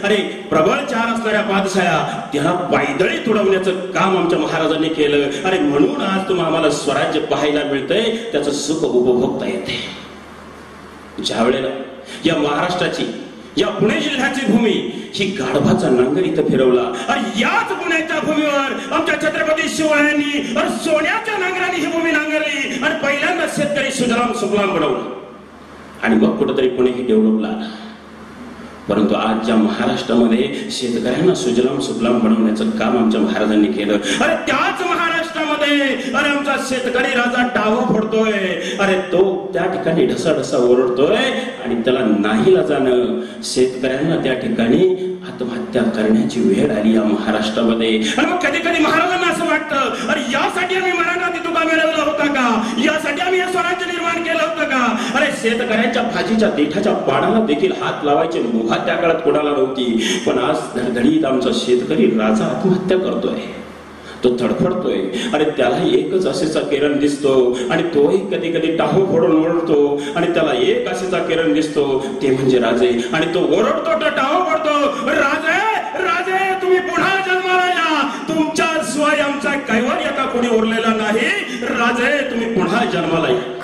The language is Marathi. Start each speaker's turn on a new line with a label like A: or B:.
A: अरे प्रबळ चार असणाऱ्या पादशाया त्याला पायदळी तुडवण्याचं काम आमच्या महाराजांनी केलं. अरे म्हणून आज तुम्हाला आम्हाला स्वराज्य पाहायला मिळतंय, त्याचं सुख उपभोगता येते. ज्या वेळेला या महाराष्ट्राची, या पुणे जिल्ह्याची भूमी ही गाढवाचा नांगर इथं फिरवला, आणि याच पुण्याच्या भूमीवर आमच्या छत्रपती शिवरायांनी सोन्याच्या नांगराने ही भूमी नांगरली आणि पहिल्यांदा शेतकरी सुजलाम सुफलाम बनवला. आणि मग कुठेतरी पुणे हे डेव्हलप झालं. परंतु आज ज्या महाराष्ट्रामध्ये शेतकऱ्यांना सुजलाम सुफलाम बनवण्याचं काम आमच्या महाराजांनी केलं, अरे त्याच महाराष्ट्रामध्ये अरे आमचा शेतकरी राजा डाव फोडतोय. अरे तो त्या ठिकाणी ढसाढसा ओरडतोय आणि त्याला नाईलाजानं शेतकऱ्यांना त्या ठिकाणी आत्महत्या करण्याची वेळ आली या महाराष्ट्रामध्ये. आणि मग कधी कधी महाराजांना असं वाटतं, अरे यासाठी आम्ही मराठा तुका मिळवला होता का, यासाठी आम्ही हे स्वराज्य निर्माण केलं होतं का. अरे शेतकऱ्यांच्या भाजीच्या देठाच्या पाडाला देखील हात लावायचे मुभा त्या काळात कोणाला नव्हती. पण आज धडधडीत आमचा शेतकरी राजा आत्महत्या करतोय, तो धडपडतोय. आणि त्याला एकच आशेचा किरण दिसतो, आणि तोही कधी कधी टाहू फोडून ओरडतो, आणि त्याला एक आशेचा किरण दिसतो, ते म्हणजे राजे. आणि तो ओरडतो, तो टाहू फोडतो, राजे राजे तुम्ही पुन्हा जन्माला या, तुमच्या शिवाय आमचा कैवार आता कोणी उरलेला नाही. राजे तुम्ही पुन्हा जन्माला या.